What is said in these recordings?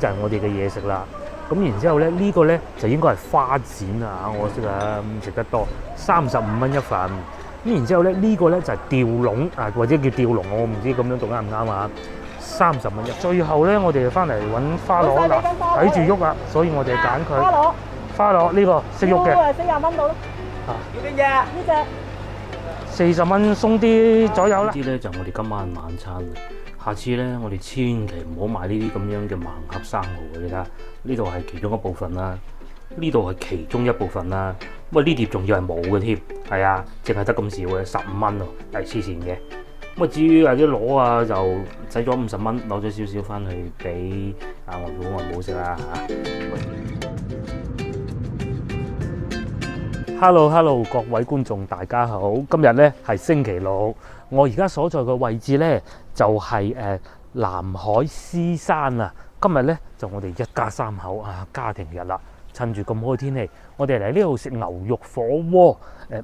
就係我哋嘅嘢食啦。咁然之後咧，呢個咧就應該係花展啊！我識啊，食得多，35蚊一份。咁然之後咧，呢個咧就係吊籠啊，或者叫吊籠，我唔知咁樣讀啱唔啱啊？30蚊一。最後咧，我哋翻嚟揾花螺啦，睇住喐啊，所以我哋揀佢。花螺呢個識喐嘅，40蚊到咯。啊，要邊隻？呢隻40蚊鬆啲左右啦。呢啲咧就我哋今晚晚餐。下次咧，我哋千祈唔好買呢啲咁樣嘅盲盒生蠔嘅，你睇下呢度係其中一部分啦，呢度係其中一部分啦。喂，呢碟仲要係冇嘅添，係啊，淨係得咁少嘅，15蚊喎，係黐線嘅。咁啊，至於或者攞啊，就使咗50蚊，攞咗少少翻去俾我老婆唔好食啦嚇。Hello， 各位觀眾大家好，今日咧係星期六，我而家所在嘅位置咧就係南海獅山啊。今日咧就我哋一家三口啊，家庭日啦，趁住咁好嘅天氣，我哋嚟呢度食牛肉火鍋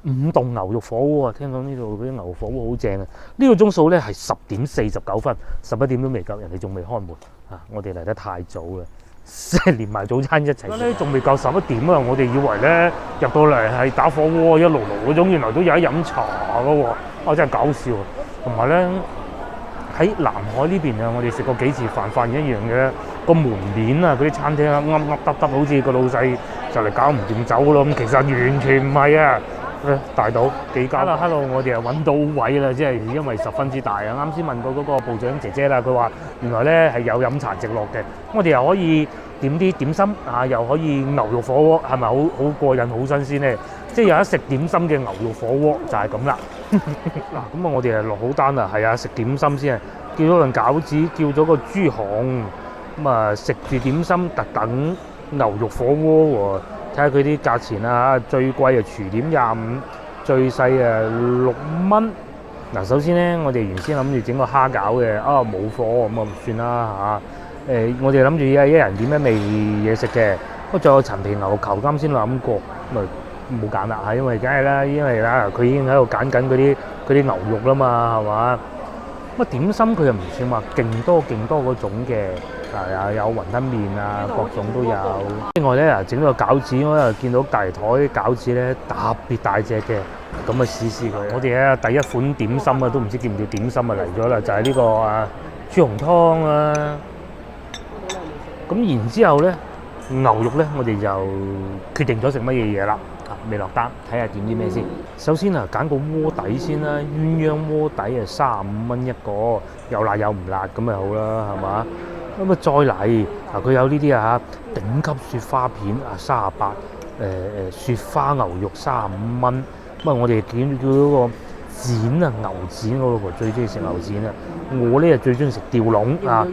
，5棟牛肉火鍋啊！聽講呢度嗰啲牛火鍋好正啊！呢個鐘數咧係10點49分，11點都未夠，人哋仲未開門啊！我哋嚟得太早啦。即係連埋早餐一齊，咧仲未夠11點啊！我哋以為咧入到嚟係打火鍋一爐爐嗰種，原來都有得飲茶噶喎！真係搞笑。同埋咧喺南海呢邊啊，我哋食過幾次飯一樣嘅個門面啊，嗰啲餐廳啊噏噏耷耷，好似個老細就嚟搞唔掂走咯。咁其實完全唔係啊！大島幾間 Hello， 我哋又揾到位啦，即係因為十分之大啊！啱先問過嗰個部長姐姐啦，佢話原來咧係有飲茶直落嘅，我哋又可以點啲點心啊，又可以牛肉火鍋，係咪好過癮、好新鮮咧？即係有得食點心嘅牛肉火鍋就係咁啦。嗱，咁啊，我哋係落好單啦，係啊，食點心先啊，叫咗份餃子，叫咗個豬紅，咁啊食住點心，特等牛肉火鍋喎。睇下佢啲價錢啊，最貴啊廚點25，最細啊6蚊。嗱，首先咧，我哋原先諗住整個蝦餃嘅，冇貨咁啊算啦嚇。我哋諗住一人點一味嘢食嘅，不過仲有陳皮牛球，啱先諗過，咪冇揀啦嚇，因為梗係啦，因為啦佢已經喺度揀緊嗰啲牛肉啦嘛，係嘛？乜點心佢又唔算話勁多嗰種嘅。有雲吞麵啊，各種都有。另外咧，整咗個餃子，我又見到隔離台餃子咧特別大隻嘅，咁啊試試佢。我哋咧第一款點心啊，都唔知叫唔叫點心啊嚟咗啦，就係呢個豬紅湯啊。咁然之後咧，牛肉咧，我哋就決定咗食乜嘢嘢啦。未落單，睇下點啲咩先。首先啊，揀個鍋底先啦，鴛鴦鍋底啊，35蚊一個，有辣有唔辣咁咪好啦，係嘛？咁啊再嚟佢有呢啲頂級雪花片38，雪花牛肉35蚊。咁啊，我哋叫嗰個展啊，牛展，我老婆最中意食牛展啊。我咧就最中意食吊籠啊。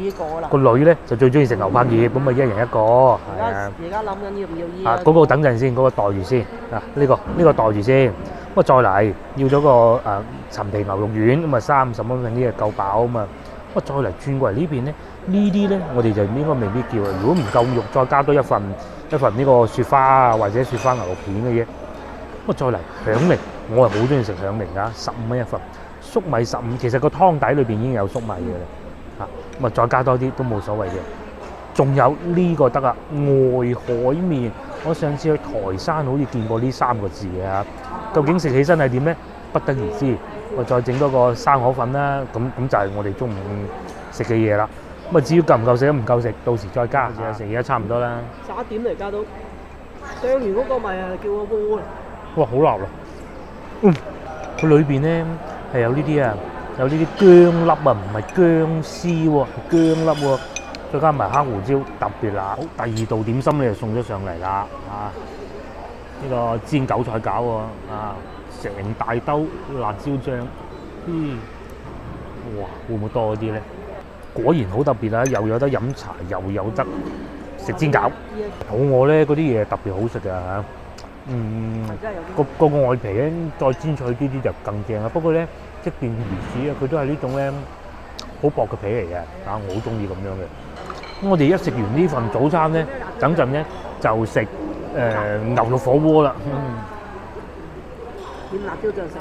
個女咧就最中意食牛柏葉，咁啊一人一個。而家諗緊要唔要依嗰個等陣先，嗰個袋住先啊。呢個袋住先。咁啊再嚟要咗個陳皮牛肉丸，咁啊30蚊份呢個夠飽啊嘛。咁啊再嚟轉過嚟呢邊咧。呢啲咧，我哋就應該未必叫啊。如果唔夠肉，再加多一份呢個雪花啊，或者雪花牛肉片嘅嘢。咁啊，再嚟響鈴，我係好中意食響鈴㗎，15蚊一份。粟米15，其實個湯底裏邊已經有粟米嘅啦。咁啊，再加多啲都冇所謂嘅。仲有呢個得啊，外海麵。我上次去台山好似見過呢3個字嘅，究竟食起身係點咧？不得而知。我再整多個生河粉啦，咁就係我哋中午食嘅嘢啦。咁啊，至於夠唔夠食，唔夠食，到時再加。食而家差唔多啦。11點嚟加都上完嗰個咪叫個鍋。哇，好辣咯！佢裏邊咧係有呢啲有呢啲薑粒啊，唔係薑絲喎，薑粒喎，再加埋黑胡椒，特別辣。好，第2道點心你就送咗上嚟啦，呢個煎韭菜餃喎，成大兜辣椒醬，哇，會唔會多啲咧？果然好特別啊！又有得飲茶，又有得食煎餃。肚餓咧，嗰啲嘢特別好食啊！個外皮咧再煎脆啲就更正啦。不過咧，即便如此啊，佢都係呢種咧好薄嘅皮嚟嘅。我好中意咁樣嘅。咁我哋一食完呢份早餐咧，等陣咧就食牛肉火鍋啦。點辣椒醬食？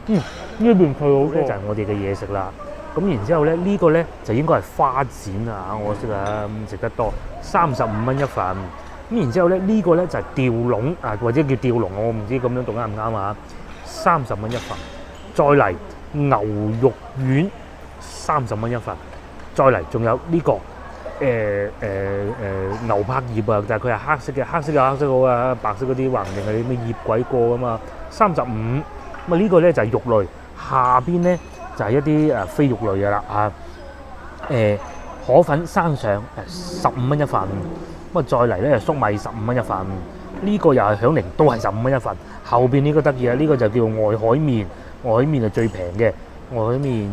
呢邊佢好多就係我哋嘅嘢食啦。咁然之後咧，呢個咧就應該係花展啊！我識啊，咁食得多，35蚊一份。咁然之後咧，呢個咧就係吊籠啊，或者叫吊籠，我唔知咁樣讀啱唔啱啊，30蚊一份。再嚟牛肉丸30蚊一份。再嚟仲有呢個牛柏葉啊，但係佢係黑色嘅，黑色有黑色好啊，白色嗰啲橫定係咩葉鬼過噶嘛，35。咁啊呢個咧就係肉類，下邊咧就係一啲非肉類嘅啦啊。河粉生上15蚊一份，咁啊再嚟咧粟米15蚊一份，呢個又係響鈴都係15蚊一份。後邊呢個得意啊，呢個就叫外海麵，外海麵係最平嘅，外海麵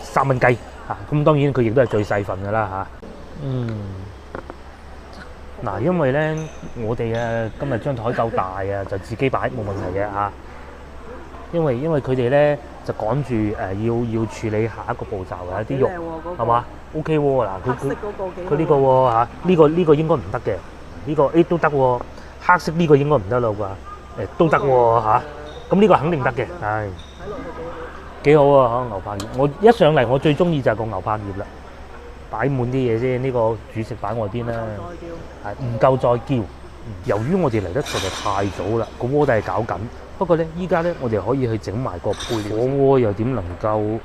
3蚊雞啊。咁當然佢亦都係最細份噶啦嚇。嗱，因為咧我哋今日張台夠大啊，就自己擺冇問題嘅嚇。因為佢哋咧就趕住要處理下一個步驟嘅啲肉係嘛 ？OK 喎，嗱佢呢個喎嚇，呢個應該唔得嘅，呢個都得喎，黑色呢個應該唔得啦啩，都得喎嚇，咁呢個肯定得嘅，係幾好啊嚇牛柏葉，我一上嚟我最中意就係個牛柏葉啦，擺滿啲嘢先，呢個主食擺外邊啦，係唔夠再叫。由於我哋嚟得實在太早啦，個鍋底係搞緊。不過咧，依家咧我哋可以去整埋個配料。火鍋又點能夠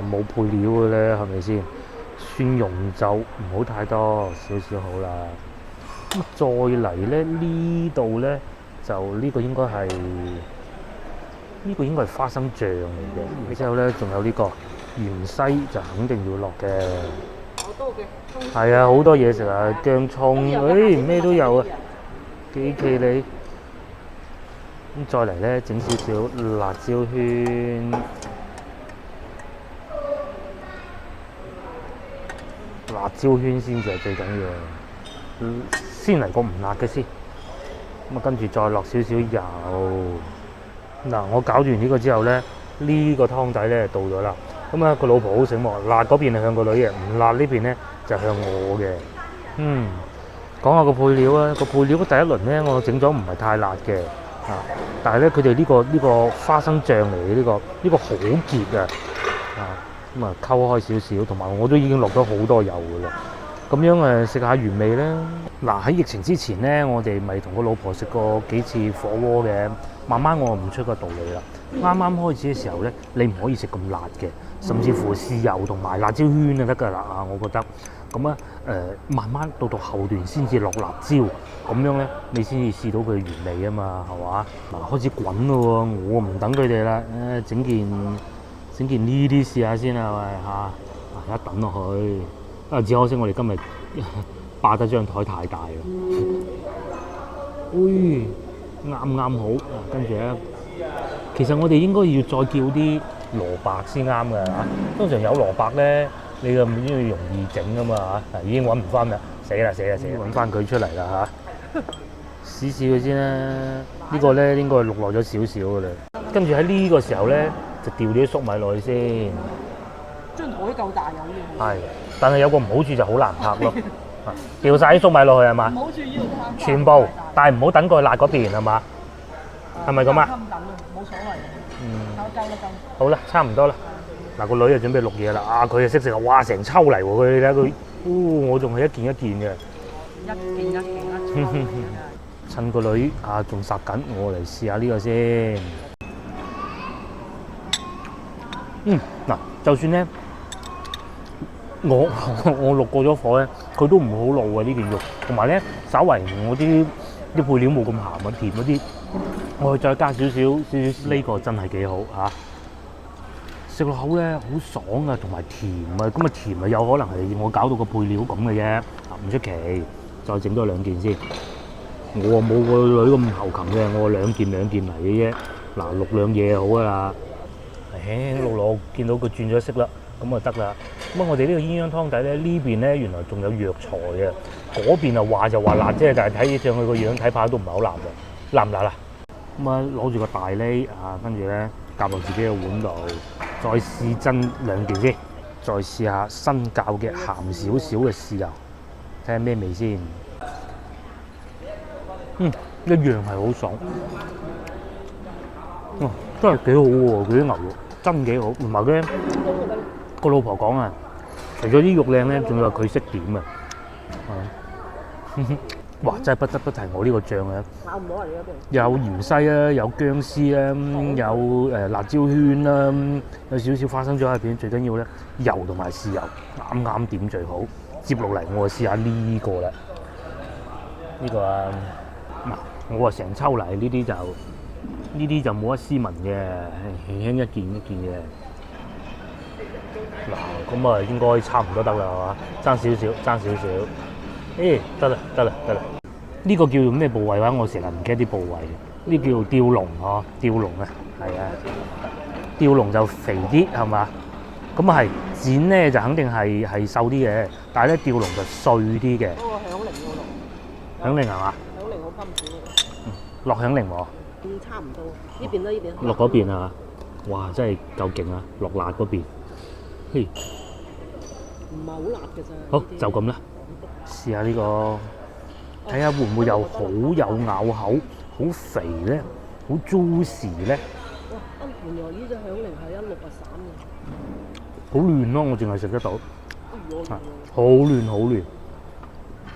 冇配料嘅咧？係咪先？蒜蓉就唔好太多，少少好啦。咁再嚟咧呢度咧就呢個應該係花生醬嚟嘅。然之後咧仲有呢個芫茜就肯定要落嘅。好多嘅。係啊，好多嘢食啊，薑葱，咩都有啊。幾企理，咁再嚟咧整少少辣椒圈，辣椒圈先至係最緊要。先嚟個唔辣嘅先，咁啊跟住再落少少油。嗱，我搞完呢個之後咧，呢個湯底咧到咗啦。咁啊個老婆好醒目，辣嗰邊係向個女嘅，唔辣呢邊咧就向我嘅。講下個配料啊，個配料第一輪咧我整咗唔係太辣嘅但係咧佢哋呢個花生醬嚟嘅呢個好結咁啊溝開少少，同埋我都已經落咗好多油㗎啦。咁樣食下原味咧。嗱，喺疫情之前咧，我哋咪同個老婆食過幾次火鍋嘅，慢慢我唔出個道理啦。啱啱開始嘅時候咧，你唔可以食咁辣嘅，甚至乎豉油同埋辣椒圈就得㗎啦我覺得。咁啊慢慢到後段先至落辣椒，咁樣咧你先至試到佢原味啊嘛，係嘛？嗱，開始滾咯喎，我唔等佢哋啦，整件呢啲試下先啊，喂一等落去，只可惜我哋今日霸得張台太大啦，啱好，跟住咧，其實我哋應該要再叫啲蘿蔔先啱㗎嚇，通常有蘿蔔咧。你咁因為容易整啊嘛嚇，已經揾唔翻啦，死啦！揾翻佢出嚟啦嚇，試佢先啦。呢個咧應該係淥耐咗少少㗎啦。跟住喺呢個時候咧，就掉啲粟米落去先。張台夠大有嘢。係，但係有個唔好處就好難拍咯。掉晒啲粟米落去係嘛？唔好處呢度全部，但係唔好等過去辣嗰邊係嘛？係咪咁啊？冇所謂。夠啦。好啦，差唔多啦。嗱，個女就準備錄嘢啦，佢就識食啊！哇，成抽嚟喎，佢睇佢，我仲係一件嘅。一件。趁個女仲烚緊，我嚟試下呢個先。嗱，就算咧，我錄過咗火咧，佢都唔好老啊呢件肉，同埋咧，稍為我啲配料冇咁鹹啊，甜嗰啲，我再加少少，呢個真係幾好嚇。食落口咧好爽啊，同埋甜啊，咁甜有可能係我搞到個配料咁嘅啫，唔出奇。再整多2件先，我冇個女咁後勤嘅，我2件嚟嘅啫。嗱，淥2嘢好㗎啦，淥見到佢轉咗色啦，咁就得啦。咁我哋呢個鴛鴦湯底咧，呢邊咧原來仲有藥材啊，嗰邊話就話辣啫，但係睇上去個樣睇怕都唔係好辣嘅，辣唔辣啊？咁攞住個大呢跟住咧夾落自己嘅碗度。再試真2件先，再試下新教嘅鹹少少嘅豉油，睇下咩味先。一樣係好爽，真係幾好喎！佢啲牛肉真幾好，同埋咧個老婆講啊，除咗啲肉靚咧，仲有佢識點啊！哇！真係不得不提我呢個醬啊！咬唔到人嘅有芫茜啊，有薑絲啦，有辣椒圈啦，有少少花生醬喺入邊。最緊要咧，油同埋豉油啱啱點最好。接落嚟我試下呢個啦，呢個啊，嗱，我話成抽嚟呢啲就冇得斯文嘅，輕輕一件一件嘅。嗱，咁啊應該差唔多得啦，係嘛？爭少少。誒，得啦。呢個叫做咩部位話？我成日唔記得啲部位。呢叫吊龍嗬，吊龍啊，係啊，吊龍就肥啲係嘛？咁啊係剪咧就肯定係瘦啲嘅，但係咧吊龍就碎啲嘅。嗰個響鈴嗰度。響鈴係嘛？響鈴好金錢嘅。落響鈴喎。差唔多。呢邊啦，呢邊。落嗰邊係嘛？哇！真係夠勁啊！落辣嗰邊。嘿。唔係好辣嘅咋。好，就咁啦。試下呢個，睇下會唔會又好有咬口，好肥咧，好 juicy 咧。哇！原來呢隻響鈴係163嘅。好嫩咯，我淨係食得到。好嫩。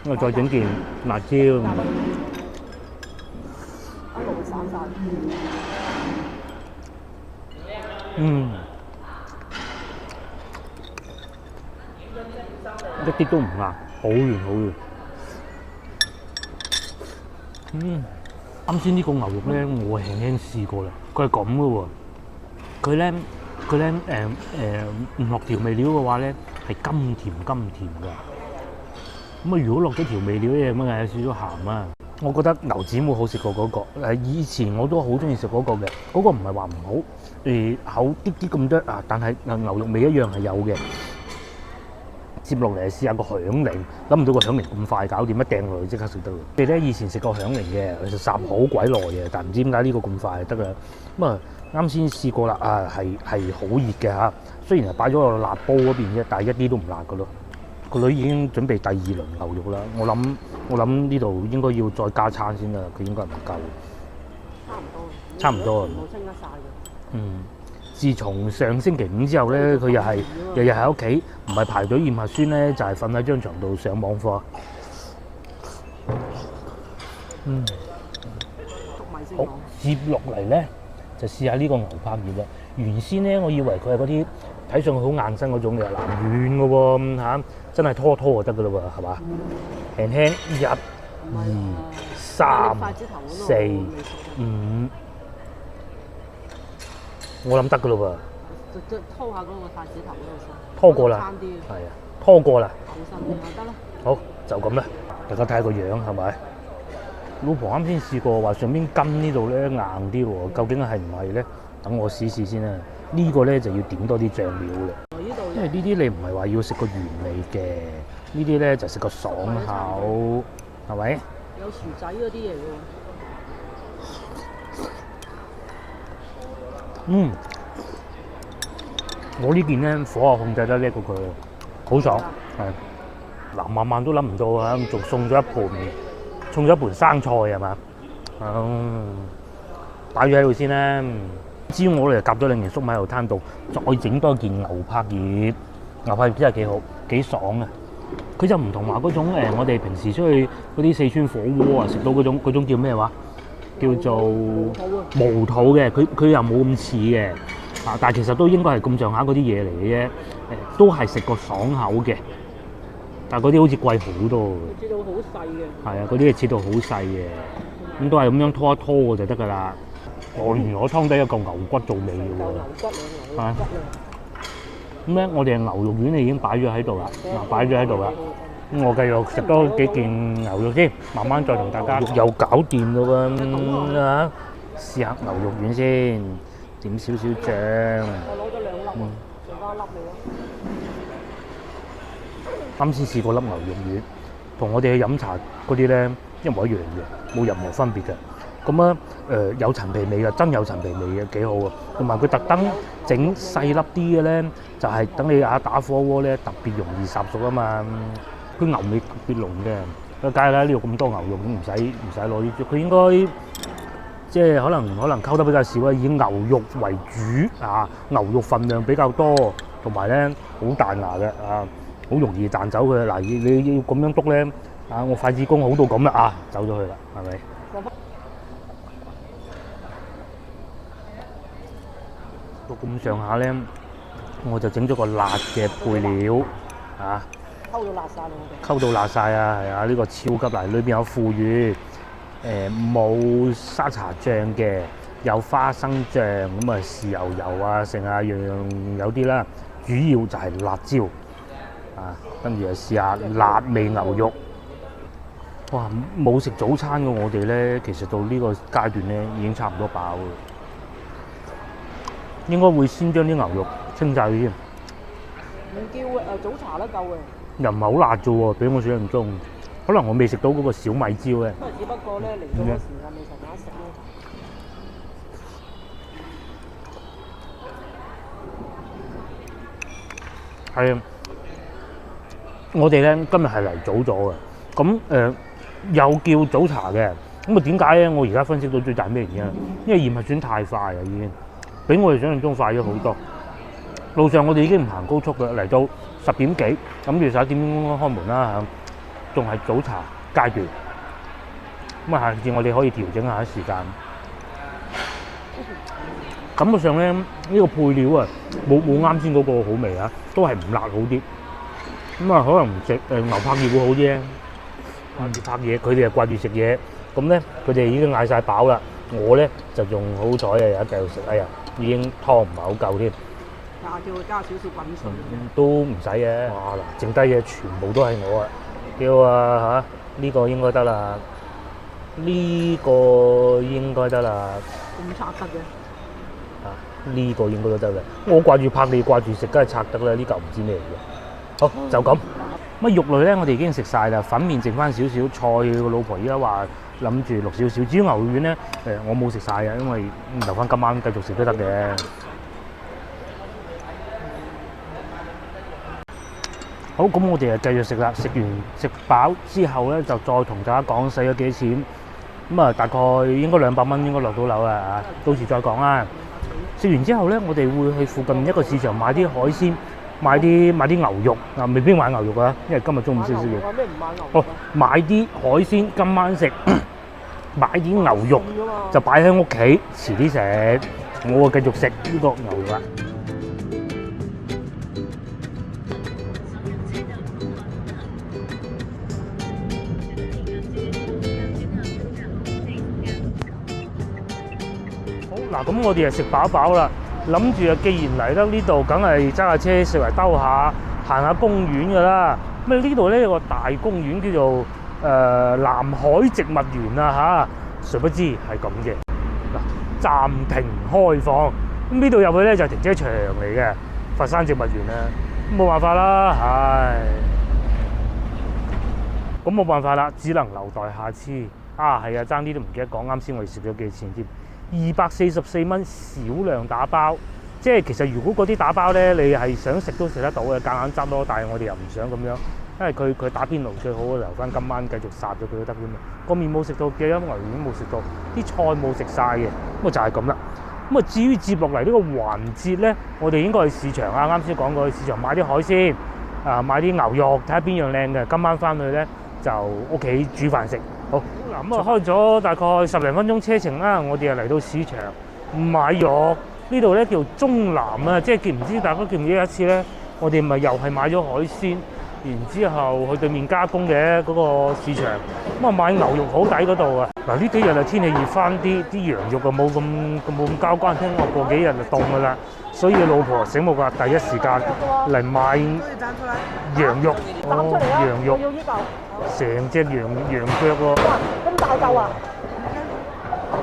我再整件辣椒。163晒。一啲都唔硬，好嫩。啱先呢個牛肉咧，我輕輕試過啦，佢係咁嘅喎。佢咧唔落調味料嘅話咧，係甘甜㗎。咁啊，如果落咗調味料咧，咁啊有少少鹹啊。我覺得牛展會好食過嗰個。以前我都好中意食嗰個嘅，嗰個唔係話唔好，厚啲啲咁多啊，但係牛肉味一樣係有嘅。接落嚟試下個響鈴，諗唔到個響鈴咁快搞掂，一掟落去即刻食得喎。你哋咧以前食過響鈴嘅，就烚好鬼耐嘅，但唔知點解呢個咁快就得啦。咁啊啱先試過啦，係好熱嘅嚇。雖然係擺咗落辣煲嗰邊啫，但係一啲都唔辣噶咯。個女已經準備第2輪牛肉啦。我諗呢度應該要再加餐先啦，佢應該唔夠。差唔多。冇清得晒嘅。自從上星期5之後咧，佢又係日日喺屋企，唔係排隊驗核酸咧，就係瞓喺張床度上網課。好，接落嚟咧就試下呢個牛柏葉啦。原先咧我以為佢係嗰啲睇上去好硬身嗰種嘅，嗱軟嘅喎嚇，真係拖就得嘅嘞喎，係嘛？輕輕1、2、3、4、5。我諗得噶咯喎，就拖下嗰個筷子頭嗰度先。拖過啦，係啊，拖過啦。好新鮮得啦。好，就咁啦。大家睇下個樣係咪？老婆啱先試過話上邊筋呢度咧硬啲喎，究竟係唔係咧？等我試先啦。呢個咧就要點多啲醬料啦。因為呢啲你唔係話要食個原味嘅，呢啲咧就食個爽口，係咪？有薯仔嗰啲嘢嘅喎。我呢邊咧火候控制得叻過佢，好爽，係。嗱，晚晚都諗唔到啊，仲送咗一盤生菜係嘛？擺咗喺度先啦。至於我哋就夾咗2件粟米喺度攤度，再整多件牛柏葉。牛柏葉真係幾好，幾爽啊！佢就唔同話嗰種我哋平時出去嗰啲四川火鍋啊，食到嗰種叫咩話？叫做無肚嘅，佢又冇咁似嘅，但係其實都應該係咁上下嗰啲嘢嚟嘅啫，都係食個爽口嘅，但係嗰啲好似貴好多。切到好細嘅。係啊，嗰啲係切到好細嘅，咁都係咁樣拖一拖就得㗎啦。原來我湯底有嚿牛骨做味嘅喎。牛骨啊！咁咧，我哋牛肉丸已經擺咗喺度啦，擺咗喺度啦。咁我繼續食多幾件牛肉先，慢慢再同大家又搞掂咯喎，試下牛肉丸先，點少少醬。我攞咗2粒，剩翻1粒你咯。啱先試過粒牛肉丸，同我哋去飲茶嗰啲咧一模一樣嘅，冇任何分別嘅。咁啊有陳皮味嘅，真有陳皮味嘅，幾好啊！同埋佢特登整細粒啲嘅咧，就係等你打火鍋咧特別容易烚熟啊嘛。佢牛味特別濃嘅，梗係啦，呢度咁多牛肉，咁唔使攞呢啲。佢應該即係可能溝得比較少啊，以牛肉為主啊，牛肉份量比較多，同埋咧好彈牙嘅啊，好容易彈走佢。嗱，你要咁樣篤咧啊，我筷子功好到咁啦啊，走咗去啦，係咪？到咁上下咧，我就整咗個辣嘅配料啊！溝到辣晒啦，我哋。溝到辣晒啊，係啊！呢、個超級辣，裏邊有腐乳，冇沙茶醬嘅，有花生醬，咁啊豉油啊，剩啊樣樣有啲啦。主要就係辣椒啊，跟住就試下辣味牛肉。哇！冇食早餐嘅我哋咧，其實到呢個階段咧已經差唔多飽啦。應該會先將啲牛肉清晒佢先。唔叫早茶都夠嘅。又唔係好辣啫喎，比我想象中。可能我未食到嗰個小米椒咧。不過只不過咧嚟到嘅時間未實間食咯。係啊，我哋咧今日係嚟早咗嘅，咁又叫早茶嘅，咁啊點解咧？我而家分析到最大咩原因？因為驗核酸太快啊，已經比我哋想象中快咗好多。路上我哋已經唔行高速嘅，嚟到10點幾，諗住11點開門啦，仲係早茶階段。咁啊，下次我哋可以調整下時間。感覺上咧，呢個配料啊，冇啱先嗰個好味啊，都係唔辣好啲。咁啊，可能食牛柏葉會好啲。掛住拍嘢，佢哋又掛住食嘢，咁咧佢哋已經嗌晒飽啦。我咧就仲好彩啊，有得繼續食。哎呀，已經湯唔係好夠添。叫佢加少少滾水。都唔使嘅。哇嗱，剩低嘅全部都係我啊！叫啊嚇，呢個應該得啦，呢個應該得啦。咁拆得嘅。呢個應該都得嘅。我掛住拍你，掛住食，梗係拆得啦。呢嚿唔知咩嚟嘅。好，就咁。乜肉類咧，我哋已經食晒啦。粉麵剩翻少少，菜個老婆依家話諗住落少少。至於牛肉丸咧，我冇食晒嘅，因為留翻今晚繼續食都得嘅。好，咁我哋就繼續食啦。食完食飽之後咧，就再同大家講使咗幾錢。咁啊，大概應該200蚊應該落到樓啦嚇。到時再講啦。食完之後咧，我哋會去附近一個市場買啲海鮮。買啲牛肉啊，未必買牛肉啊，因為今日中午少少嘢。咩唔買牛肉？哦，買啲海鮮今晚食，買啲牛肉就擺喺屋企，遲啲食。我會繼續食呢個牛肉啦。好嗱，咁我哋就食飽飽啦。諗住啊，既然嚟得呢度，梗係揸架車四圍兜下，行下公園㗎啦。咁呢度咧有個大公園叫做南海植物園啊嚇，誰不知係咁嘅嗱，暫停開放。咁呢度入去咧就係停車場嚟嘅，佛山植物園啊，冇辦法啦，唉，咁冇辦法啦，只能留待下次。啊，係啊，爭啲都唔記得講，啱先我哋食咗幾錢添。244蚊少量打包，即係其實如果嗰啲打包咧，你係想食都食得到嘅，夾硬執咯。但係我哋又唔想咁樣，因為佢打邊爐最好留翻今晚繼續殺咗佢都得㗎嘛。個麵冇食到，嘅牛丸冇食到，啲菜冇食晒嘅，咁啊就係咁啦。咁啊至於接落嚟呢個環節咧，我哋應該去市場啊，啱先講過去市場買啲海鮮啊，買啲牛肉，睇下邊樣靚嘅。今晚翻去咧就屋企煮飯食。好嗱，咁啊開咗大概10零分鐘車程啦，我哋又嚟到市場買肉。呢度咧叫中南啊，即係唔知大家記唔記得一次咧，我哋咪又係買咗海鮮，然之後去對面加工嘅嗰個市場，咁啊買牛肉好抵嗰度啊！嗱呢幾日啊天氣熱翻啲，啲羊肉啊冇咁交關，聽話過幾日就凍噶啦，所以老婆醒目㗎，第一時間嚟買羊肉，羊肉，成隻羊腳喎。哇，咁大嚿啊！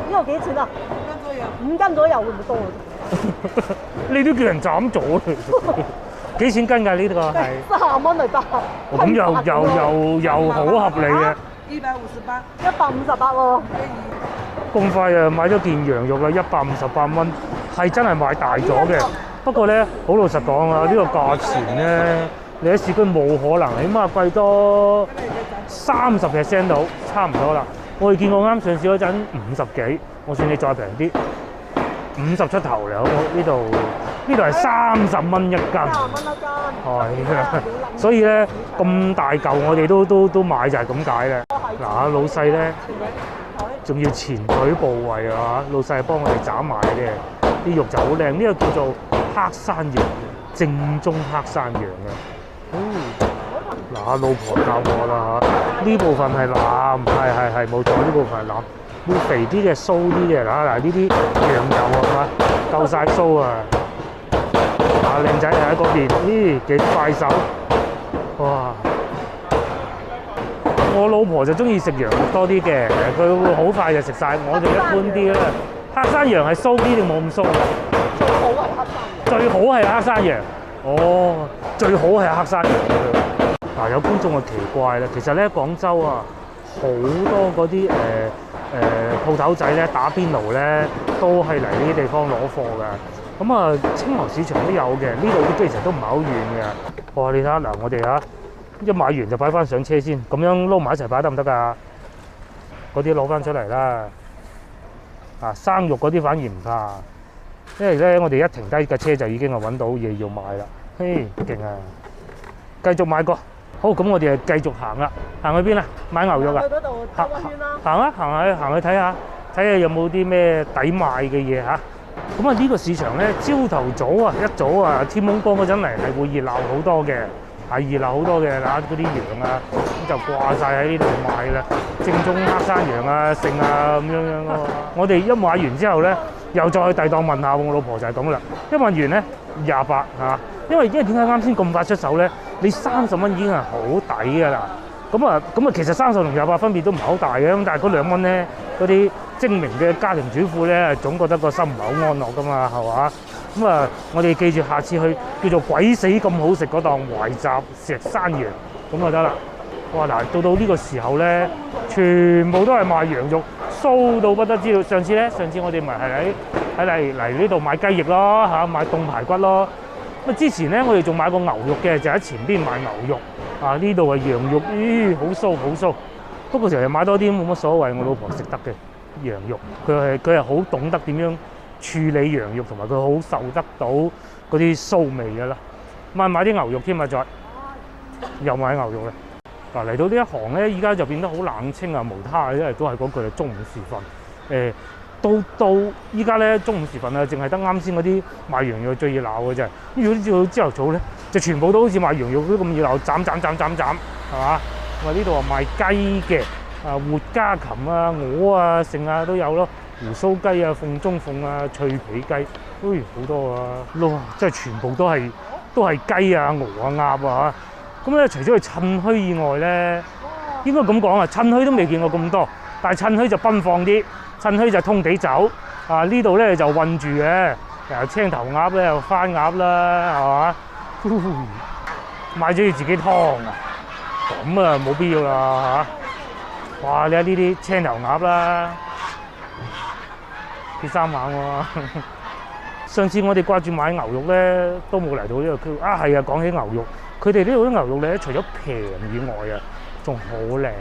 呢個幾錢啊？5斤左右會唔會多啊？你都叫人斬咗嚟，幾錢斤㗎？呢個係30蚊嚟得。咁又好合理嘅。158喎。咁快啊！買咗件羊肉啦，158蚊，係真係買大咗嘅。不過咧，好老實講啊，呢個價錢咧，你喺市區冇可能，起碼貴多30% 到，差唔多啦。我哋見過啱上市嗰陣50幾，我算你再平啲，50出頭嚟，呢度呢度係30蚊一斤， 30蚊一斤。係啊，所以咧咁大嚿我哋都買就係咁解咧。嗱，老細咧仲要前腿部位啊，老細幫我哋斬埋嘅，啲肉就好靚。呢個叫做黑山羊，正宗黑山羊嘅。嗱，老婆教我啦嚇，呢部分係腩，係冇錯，呢部分係腩，會肥啲嘅，酥啲嘅。嗱，呢啲羊油係嘛，夠晒酥啊！靚仔喺嗰邊，咦幾快手，哇！我老婆就中意食羊肉多啲嘅，佢會好快就食晒，我就一般啲啦。黑山羊係酥啲定冇咁酥啊？最好係黑山羊。哦，最好係黑山羊。嗱，有觀眾就奇怪啦，其實咧廣州啊，好多嗰啲鋪頭仔咧打邊爐咧，都係嚟呢啲地方攞貨㗎。咁啊，青牛市場都有嘅，呢度啲其實都唔係好遠嘅。哇！你睇下嗱，我哋一買完就擺翻上車先，咁樣撈埋一齊擺得唔得㗎？嗰啲攞翻出嚟啦。生肉嗰啲反而唔怕，因為咧我哋一停低架車就已經係揾到嘢要買啦。嘿，勁啊！繼續買個。好，咁我哋就繼續行啦。行去邊啊？買牛肉啊？去嗰度兜個圈啦。行去睇下有冇啲咩抵買嘅嘢嚇。咁啊，呢個市場咧，朝頭早啊，一早啊，天蒙光嗰陣嚟係會熱鬧好多嘅，係熱鬧好多嘅。嗱，嗰啲羊啊，咁就掛晒喺呢度賣啦。正宗黑山羊啊、剩啊咁樣咯。我哋一買完之後咧，又再去第檔問下我老婆就係咁啦。一問完咧，28嚇，因為點解啱先咁快出手咧？你30蚊已經係好抵㗎啦。咁啊，其實30同28分別都唔係好大嘅，咁但係嗰2蚊咧，嗰啲精明嘅家庭主婦咧，總覺得個心唔係好安樂㗎嘛，係嘛？咁啊，我哋記住下次去叫做鬼死咁好食嗰檔懷集石山羊，咁就得啦。哇！嗱，到呢個時候咧，全部都係賣羊肉，騷到不得之了。上次我哋咪係嚟呢度買雞翼咯嚇，買凍排骨咯。咁之前咧，我哋仲買過牛肉嘅，就喺前邊買牛肉。呢度係羊肉，咦，好酥好酥。不過成日買多啲冇乜所謂，我老婆食得嘅羊肉，佢係好懂得點樣處理羊肉，同埋佢好受得到嗰啲酥味㗎啦。買啲牛肉添啊，再又買牛肉啦。嗱，嚟到呢一行咧，依家就變得好冷清啊，無他，因為都係嗰句中午時分。到依家咧中午時分啊，淨係得啱先嗰啲賣羊肉最熱鬧嘅啫。如果到朝頭早咧，就全部都好似賣羊肉都咁熱鬧，斬，係嘛？咁呢度話賣雞嘅，活家禽啊、鵝啊、剩啊都有咯，胡鬚雞啊、鳳中鳳啊、脆皮雞，好多啊！即係全部都係雞啊、鵝啊、鴨啊嚇。咁咧，除咗去趁墟以外咧，應該咁講啊，趁墟都未見過咁多，但係趁墟就奔放啲。趁墟就通地走，呢度咧就韞住嘅，又青頭鴨咧，又番鴨啦，係嘛？買咗要自己劏啊，咁啊冇必要啦嚇！哇！你睇呢啲青頭鴨啦，啲3眼喎。上次我哋掛住買牛肉咧，都冇嚟到呢個區。係啊，講起牛肉，佢哋呢度啲牛肉咧，除咗平以外啊，仲好靚嘅。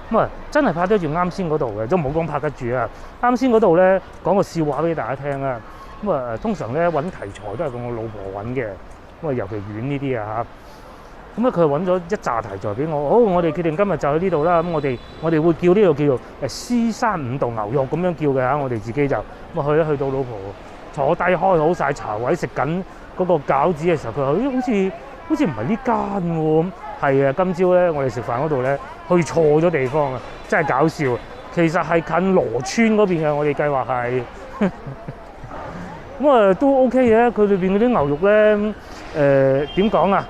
咁啊，真係拍得住啱先嗰度嘅，都唔好講拍得住啊！啱先嗰度咧，講個笑話俾大家聽啊！咁啊，通常咧揾題材都係我老婆揾嘅，咁啊，尤其遠呢啲啊嚇。咁啊，佢揾咗一紮題材俾我。好，我哋決定今日就去呢度啦。咁我哋會叫呢度叫做獅山5道牛肉咁樣叫嘅嚇。我哋自己就咁去到老婆坐低開好晒茶位食緊嗰個餃子嘅時候，佢話：好似唔係呢間喎。係啊，今朝咧我哋食飯嗰度咧去錯咗地方啊，真係搞笑。其實係近羅村嗰邊嘅，我哋計劃係咁啊，都 OK 嘅。佢裏邊嗰啲牛肉咧，點講啊？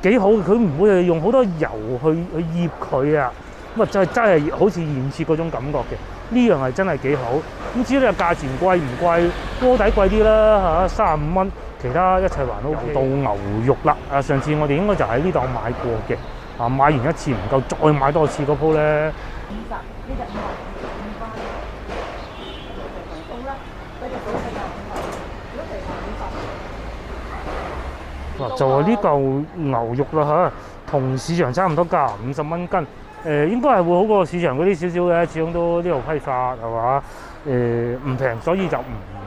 幾好，佢唔會係用好多油去醃佢啊。咁啊，真係好似現切嗰種感覺嘅。呢樣係真係幾好。咁至於你話價錢貴唔貴？鍋底貴啲啦嚇，35蚊。其他一切還 OK。到牛肉啦，上次我哋應該就喺呢檔買過嘅，買完一次唔夠，再買多次嗰鋪咧。50呢隻50，就係呢嚿牛肉啦嚇，同市場差唔多價，50蚊斤。應該係會好過市場嗰啲少少嘅，始終都呢度批發係嘛？唔平，所以就唔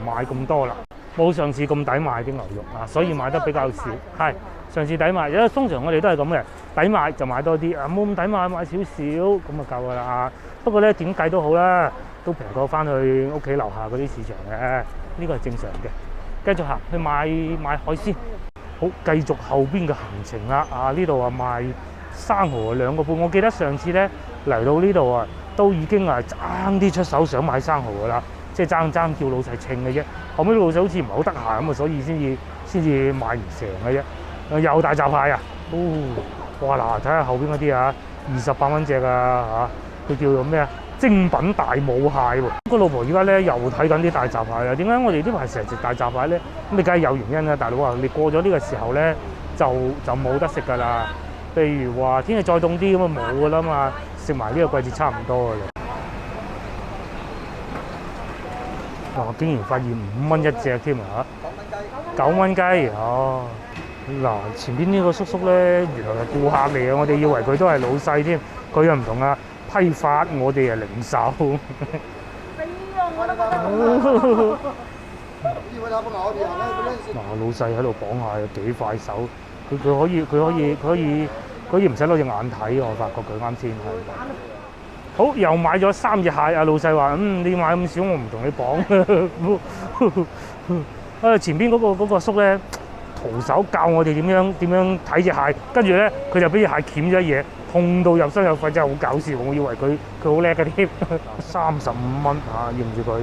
買咁多啦。冇上次咁抵買啲牛肉啊，所以買得比較少。係上次抵買，因為通常我哋都係咁嘅，抵買就買多啲啊，冇咁抵買買少少咁就夠㗎啦。不過咧點計都好啦，都平過翻去屋企樓下嗰啲市場嘅，呢個係正常嘅。繼續行去買海鮮。好，繼續後邊嘅行程啦。啊，呢度啊賣生蠔2個半。我記得上次咧嚟到呢度啊，都已經啊爭啲出手想買生蠔㗎啦，即係爭叫老細稱嘅啫。後尾老細好似唔係好得閒咁啊，所以先至買唔成嘅啫。又大閘蟹啊！哇嗱，睇下後邊嗰啲啊，28蚊隻啊嚇，佢叫做咩啊？精品大母蟹喎。個老婆而家咧又睇緊啲大閘蟹啊。點解我哋呢排成日食大閘蟹咧？咁你梗係有原因啦，大佬啊！你過咗呢個時候咧，就冇得食㗎啦。譬如話天氣再凍啲咁啊冇㗎啦嘛，食埋呢個季節差唔多㗎啦。我竟然發現5蚊一隻添啊！9蚊雞哦。嗱，前邊呢個叔叔咧，原來係顧客嚟嘅，我哋以為佢都係老細添，佢又唔同啊，批發我哋係零售。嗱，老細喺度綁蟹幾快手，佢可以唔使攞隻眼睇，我發覺佢啱先係。好，又買咗3隻蟹啊！老細話：你買咁少，我唔同你綁。啊，前邊嗰個叔咧，徒手教我哋點樣睇隻蟹，跟住咧佢就俾隻蟹鉗咗嘢，痛到入心入肺，真係好搞笑。我以為佢好叻嘅添。35蚊啊，認住佢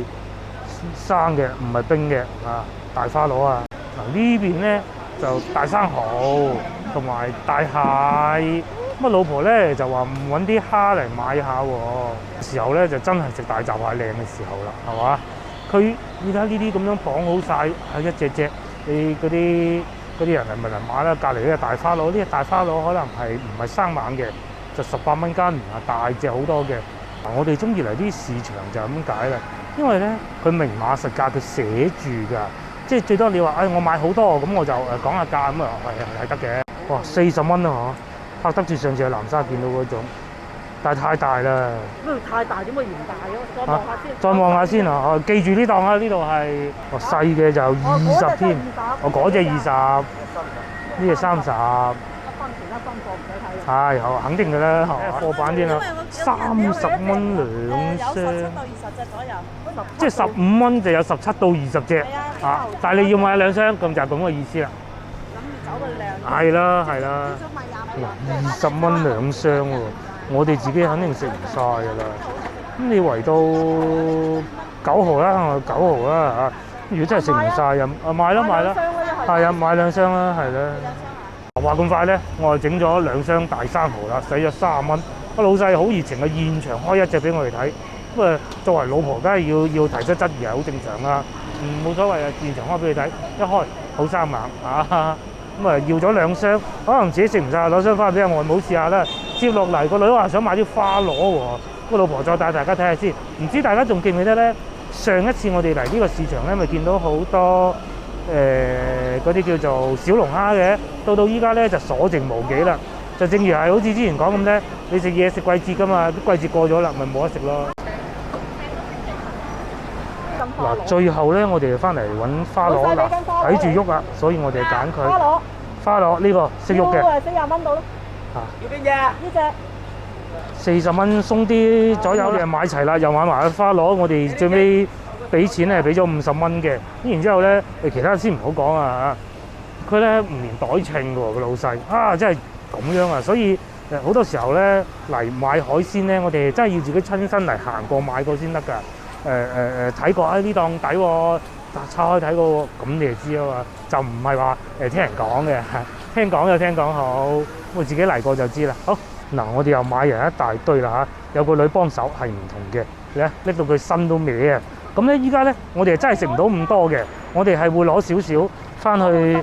生嘅，唔係冰嘅啊，大花螺啊。嗱，呢邊咧就大生蠔同埋大蟹。咁啊，老婆咧就話唔揾啲蝦嚟買下喎。時候咧就真係食大閘蟹靚嘅時候啦，係嘛？佢而家呢啲咁樣綁好晒，係一隻隻。你嗰啲人係咪嚟買啦？隔離呢隻大花螺，呢隻大花螺可能係唔係生猛嘅，就18蚊斤啊，大隻好多嘅。我哋中意嚟啲市場就係咁解啦，因為咧佢明碼實價，佢寫住㗎，即係最多你話我買好多咁我就講下價咁啊，係得嘅。哇，40蚊啊嚇，拍得住上次喺南沙見到嗰種，但係太大啦。太大點會嫌大嘅？再望下先。再望下先啊！記住呢檔啊，呢度係細嘅就20添，嗰隻20，呢隻30。係，肯定嘅啦，貨板啲啦，30蚊2箱。有17到20隻左右。即係15蚊就有17到20隻啊！但係你要買2箱，咁就係咁嘅意思啦。諗住走個量。係啦。嗱，20蚊2箱喎，我哋自己肯定食唔晒㗎啦。咁你圍到9毫啦，9毫啦嚇。如果真係食唔晒，又買啦，係啊，買2箱啦，係啦。話咁快咧，我就整咗2箱大生蠔啦，使咗30蚊。個老細好熱情嘅，現場開1隻俾我哋睇。咁啊，作為老婆，梗係要提出質疑係好正常啦。冇所謂啊，現場開俾你睇，一開好生猛啊！咁啊，要咗2箱，可能自己食唔晒，攞箱翻去俾阿外母試下啦。接落嚟個女話想買啲花螺喎，個老婆再帶大家睇下先。唔知大家仲記唔記得咧？上一次我哋嚟呢個市場咧，咪見到好多嗰啲叫做小龍蝦嘅，到依家咧就所剩無幾啦。就正如係好似之前講咁咧，你食嘢食季節㗎嘛，啲季節過咗啦，咪冇得食咯。嗱，最後咧，我哋就翻嚟揾花螺啦，睇住喐啊，所以我哋揀佢。花螺呢個識喐嘅。40蚊到咯。要邊隻？呢隻。40蚊鬆啲左右，我哋買齊啦，又買埋花螺，我哋最尾俾錢咧，俾咗50蚊嘅。然之後咧，其他先唔好講啊，佢咧唔連袋稱嘅喎，個老細啊，真係咁樣啊，所以好多時候咧嚟買海鮮咧，我哋真係要自己親身嚟行過買過先得㗎。睇過呢檔抵喎，拆開睇過喎，咁你就知啊嘛，就唔係話聽人講嘅，聽講就聽講好，我自己嚟過就知啦。好，嗱，我哋又買人一大堆啦嚇，有個女幫手係唔同嘅，拎到佢身都歪啊！咁咧依家咧，我哋真係食唔到咁多嘅，我哋係會攞少少翻去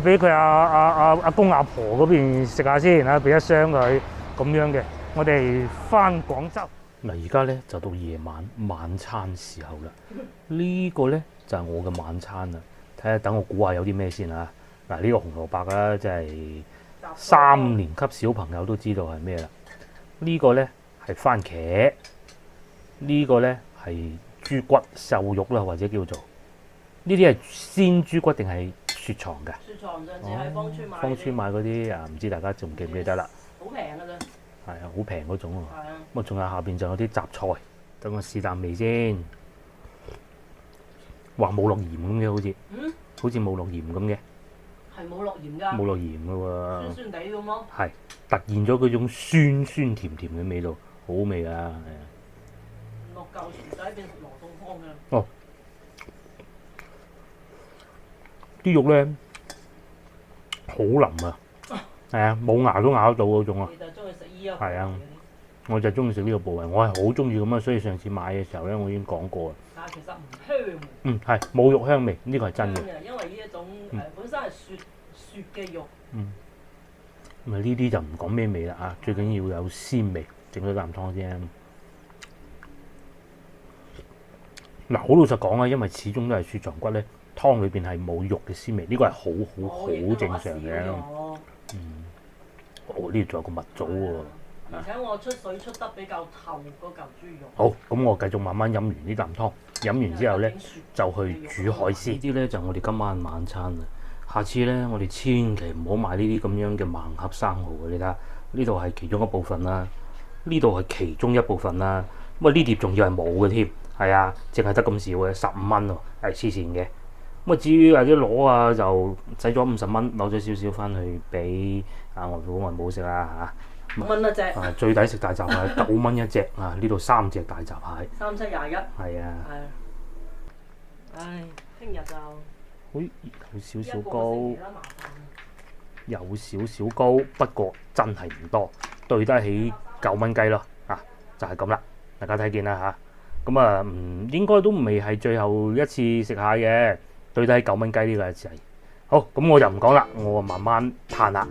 俾佢阿公阿婆嗰邊食下先嚇，俾1箱佢咁樣嘅。我哋翻廣州。嗱，而家咧就到夜晚餐時候啦。呢個咧就係我嘅晚餐啦。睇下，等我估下有啲咩先啊。嗱，呢個紅蘿蔔啦，即係3年級小朋友都知道係咩啦。呢個咧係番茄，呢個咧係豬骨瘦肉啦，或者叫做呢啲係鮮豬骨定係雪藏㗎？雪藏上次喺芳村買。芳村買嗰啲啊，唔知大家仲記唔記得啦？好平㗎啫。係啊，好平嗰種喎。係啊。咁啊，仲有下邊仲有啲雜菜，等我試啖味先。話冇落鹽咁嘅，好似。嗯。好似冇落鹽咁嘅。係冇落鹽㗎。冇落鹽㗎喎。酸酸地咁咯。係突現咗嗰種酸酸甜甜嘅味道，好味㗎。係啊。落嚿薯仔變羅宋湯㗎。哦。啲肉咧好腍啊，係啊，冇牙都咬得到嗰種啊。你就中意食依一個？係啊，我就中意食呢個部位，我係好中意咁啊，所以上次買嘅時候咧，我已經講過啦。但係其實唔香。嗯，係冇肉香味，呢個係真嘅。因為呢一種本身係雪嘅肉。嗯。咁啊，呢啲就唔講咩味啦啊，最緊要有鮮味，整咗啖湯先。嗱，好老實講啊，因為始終都係雪藏骨咧。湯裏邊係冇肉嘅鮮味，呢個係好正常嘅。嗯，哦，呢度仲有個蜜棗喎。而且我出水出得比較透嗰嚿豬肉。好，咁我繼續慢慢飲完呢啖湯，飲完之後咧就去煮海鮮。呢啲咧就我哋今晚晚餐啦。下次咧我哋千祈唔好買呢啲咁樣嘅盲盒生蠔嘅，你睇下呢度係其中一部分啦，呢度係其中一部分啦。咁啊呢碟仲要係冇嘅添，係啊，淨係得咁少嘅，15蚊喎，係黐線嘅。咁啊，至於或者攞啊，就使咗50蚊，攞咗少少翻去俾外父外母食啦嚇。蚊一隻。啊，最抵食大閘蟹9蚊一隻啊！呢度3隻大閘蟹。3、7、21。係啊。係。唉，聽日就。好，有少少高。有少少高，不過真係唔多，對得起9蚊雞咯啊！就係咁啦，大家睇見啦嚇。咁啊，應該都未係最後一次食蟹嘅。對得起9蚊雞呢個一次，好，咁我就唔講啦，我慢慢嘆啦。